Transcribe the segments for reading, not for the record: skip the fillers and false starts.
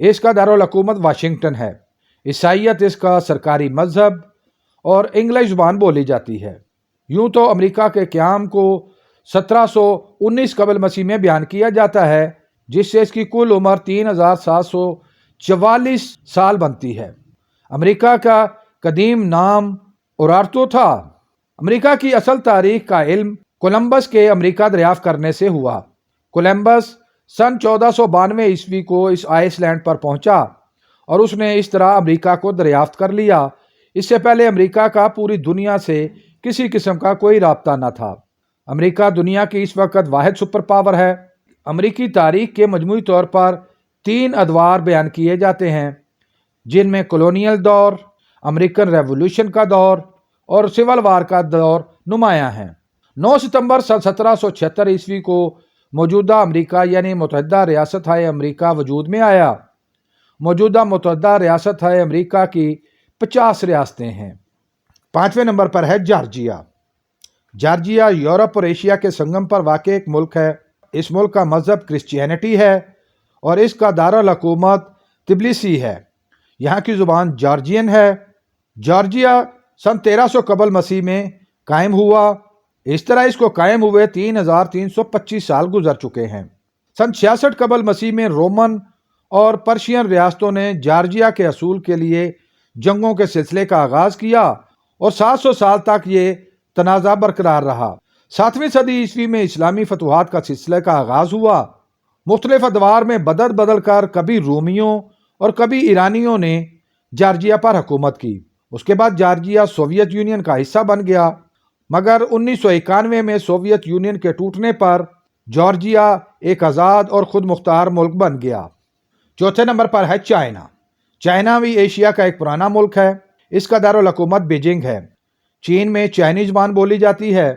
اس کا دارالحکومت واشنگٹن ہے۔ عیسائیت اس کا سرکاری مذہب اور انگلش زبان بولی جاتی ہے۔ یوں تو امریکہ کے قیام کو 1719 قبل مسیح میں بیان کیا جاتا ہے، جس سے اس کی کل عمر 3744 سال بنتی ہے۔ امریکہ کا قدیم نام اورارتو تھا۔ امریکہ کی اصل تاریخ کا علم کولمبس کے امریکہ دریافت کرنے سے ہوا۔ کولمبس سن 1492 عیسوی کو اس آئس لینڈ پر پہنچا اور اس نے اس طرح امریکہ کو دریافت کر لیا۔ اس سے پہلے امریکہ کا پوری دنیا سے کسی قسم کا کوئی رابطہ نہ تھا۔ امریکہ دنیا کی اس وقت واحد سپر پاور ہے۔ امریکی تاریخ کے مجموعی طور پر 3 ادوار بیان کیے جاتے ہیں، جن میں کولونیل دور، امریکن ریولوشن کا دور اور سول وار کا دور نمایاں ہیں۔ 9 ستمبر سن 1776 عیسوی کو موجودہ امریکہ یعنی متحدہ ریاستہائے امریکہ وجود میں آیا۔ موجودہ متحدہ ریاستہائے امریکہ کی 50 ریاستیں ہیں۔ 5ویں نمبر پر ہے جارجیا۔ جارجیا یورپ اور ایشیا کے سنگم پر واقع ایک ملک ہے۔ اس ملک کا مذہب کرسچینٹی ہے اور اس کا دارالحکومت تبلیسی ہے۔ یہاں کی زبان جارجین ہے۔ جارجیا سن 1300 قبل مسیح میں قائم ہوا۔ اس طرح اس کو قائم ہوئے 3325 سال گزر چکے ہیں۔ سن 66 قبل مسیح میں رومن اور پرشین ریاستوں نے جارجیا کے حصول کے لیے جنگوں کے سلسلے کا آغاز کیا اور 700 سال تک یہ تنازع برقرار رہا۔ 7ویں صدی عیسوی میں اسلامی فتوحات کا سلسلے کا آغاز ہوا۔ مختلف ادوار میں بدل بدل کر کبھی رومیوں اور کبھی ایرانیوں نے جارجیا پر حکومت کی۔ اس کے بعد جارجیا سوویت یونین کا حصہ بن گیا، مگر 1991 میں سوویت یونین کے ٹوٹنے پر جارجیا ایک آزاد اور خود مختار ملک بن گیا۔ 4تھے نمبر پر ہے چائنا۔ چائنا بھی ایشیا کا ایک پرانا ملک ہے۔ اس کا دارالحکومت بیجنگ ہے۔ چین میں چائنی زبان بولی جاتی ہے۔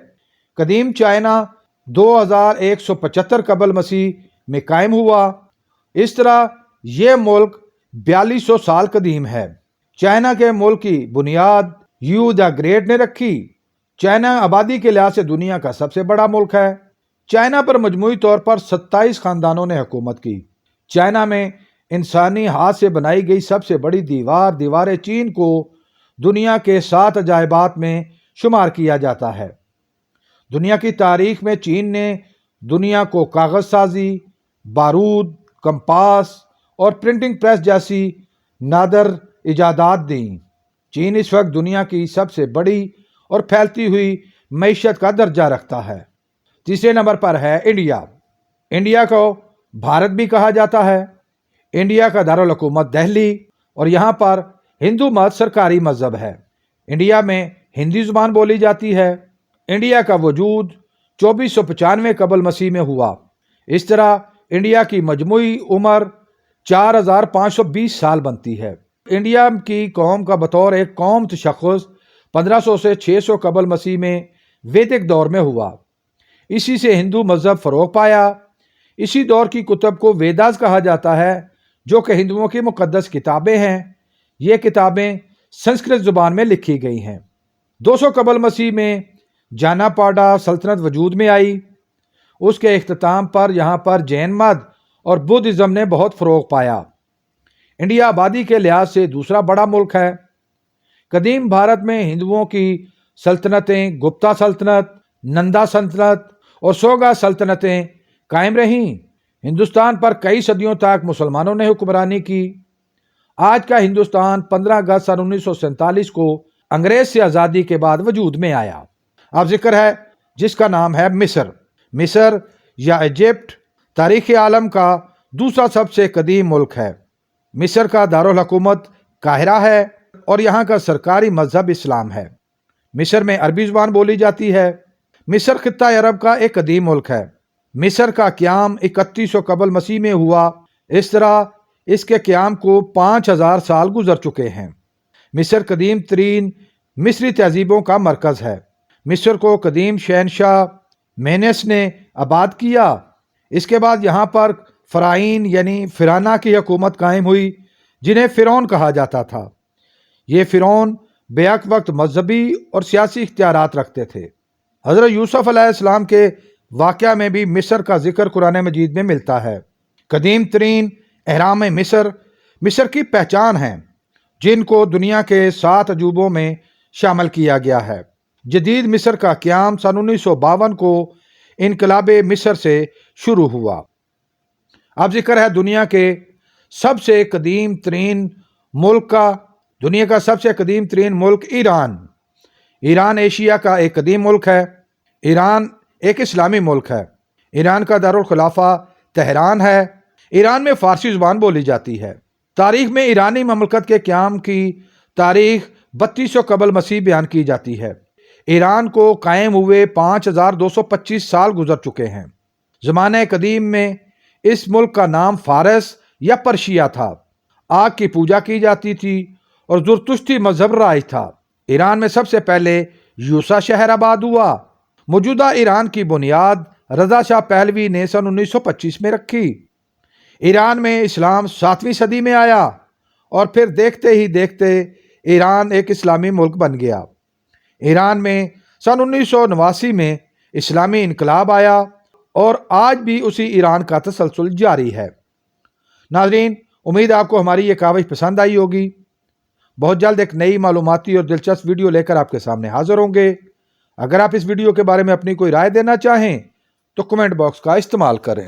قدیم چائنا 2175 قبل مسیح میں قائم ہوا۔ اس طرح یہ ملک 4200 سال قدیم ہے۔ چائنا کے ملک کی بنیاد یو دا گریٹ نے رکھی۔ چائنا آبادی کے لحاظ سے دنیا کا سب سے بڑا ملک ہے۔ چائنا پر مجموعی طور پر 27 خاندانوں نے حکومت کی۔ چائنا میں انسانی ہاتھ سے بنائی گئی سب سے بڑی دیوار چین کو دنیا کے 7 عجائبات میں شمار کیا جاتا ہے۔ دنیا کی تاریخ میں چین نے دنیا کو کاغذ سازی، بارود، کمپاس اور پرنٹنگ پریس جیسی نادر ایجادات دیں۔ چین اس وقت دنیا کی سب سے بڑی اور پھیلتی ہوئی معیشت کا درجہ رکھتا ہے۔ 3 نمبر پر ہے انڈیا۔ انڈیا کو بھارت بھی کہا جاتا ہے۔ انڈیا کا دارالحکومت دہلی اور یہاں پر ہندو مت سرکاری مذہب ہے۔ انڈیا میں ہندی زبان بولی جاتی ہے۔ انڈیا کا وجود 2495 قبل مسیح میں ہوا۔ اس طرح انڈیا کی مجموعی عمر 4520 سال بنتی ہے۔ انڈیا کی قوم کا بطور ایک قوم تشخص 1500 سے 600 قبل مسیح میں ویدک دور میں ہوا۔ اسی سے ہندو مذہب فروغ پایا۔ اسی دور کی کتب کو ویداز کہا جاتا ہے، جو کہ ہندوؤں کی مقدس کتابیں ہیں۔ یہ کتابیں سنسکرت زبان میں لکھی گئی ہیں۔ 200 قبل مسیح میں جانا پاڈا سلطنت وجود میں آئی۔ اس کے اختتام پر یہاں پر جین مت اور بدھ ازم نے بہت فروغ پایا۔ انڈیا آبادی کے لحاظ سے دوسرا بڑا ملک ہے۔ قدیم بھارت میں ہندوؤں کی سلطنتیں گپتا سلطنت، نندا سلطنت اور سوگا سلطنتیں قائم رہیں۔ ہندوستان پر کئی صدیوں تک مسلمانوں نے حکمرانی کی۔ آج کا ہندوستان 15 اگست سن 1947 کو انگریز سے آزادی کے بعد وجود میں آیا۔ اب ذکر ہے جس کا نام ہے مصر۔ مصر یا ایجپٹ تاریخ عالم کا دوسرا سب سے قدیم ملک ہے۔ مصر کا دارالحکومت قاہرہ ہے اور یہاں کا سرکاری مذہب اسلام ہے۔ مصر میں عربی زبان بولی جاتی ہے۔ مصر خطہ عرب کا ایک قدیم ملک ہے۔ مصر کا قیام 3100 قبل مسیح میں ہوا۔ اس طرح اس کے قیام کو 5000 سال گزر چکے ہیں۔ مصر قدیم ترین مصری تہذیبوں کا مرکز ہے۔ مصر کو قدیم شہنشاہ مینس نے آباد کیا۔ اس کے بعد یہاں پر فرعین یعنی فرعونہ کی حکومت قائم ہوئی، جنہیں فرعون کہا جاتا تھا۔ یہ فرعون بیک وقت مذہبی اور سیاسی اختیارات رکھتے تھے۔ حضرت یوسف علیہ السلام کے واقعہ میں بھی مصر کا ذکر قرآن مجید میں ملتا ہے۔ قدیم ترین اہرام مصر مصر کی پہچان ہیں جن کو دنیا کے 7 عجوبوں میں شامل کیا گیا ہے۔ جدید مصر کا قیام سن 1952 کو انقلاب مصر سے شروع ہوا۔ اب ذکر ہے دنیا کے سب سے قدیم ترین ملک کا۔ دنیا کا سب سے قدیم ترین ملک ایران۔ ایران ایشیا کا ایک قدیم ملک ہے۔ ایران ایک اسلامی ملک ہے۔ ایران کا دارالخلافہ تہران ہے۔ ایران میں فارسی زبان بولی جاتی ہے۔ تاریخ میں ایرانی مملکت کے قیام کی تاریخ 3200 قبل مسیح بیان کی جاتی ہے۔ ایران کو قائم ہوئے 5225 سال گزر چکے ہیں۔ زمانہ قدیم میں اس ملک کا نام فارس یا پرشیا تھا۔ آگ کی پوجا کی جاتی تھی اور زرتشتی مذہب رائج تھا۔ ایران میں سب سے پہلے یوسا شہر آباد ہوا۔ موجودہ ایران کی بنیاد رضا شاہ پہلوی نے سن 1925 میں رکھی۔ ایران میں اسلام 7ویں صدی میں آیا اور پھر دیکھتے ہی دیکھتے ایران ایک اسلامی ملک بن گیا۔ ایران میں سن 1989 میں اسلامی انقلاب آیا اور آج بھی اسی ایران کا تسلسل جاری ہے۔ ناظرین، امید آپ کو ہماری یہ کاوش پسند آئی ہوگی۔ بہت جلد ایک نئی معلوماتی اور دلچسپ ویڈیو لے کر آپ کے سامنے حاضر ہوں گے۔ اگر آپ اس ویڈیو کے بارے میں اپنی کوئی رائے دینا چاہیں تو کمنٹ باکس کا استعمال کریں۔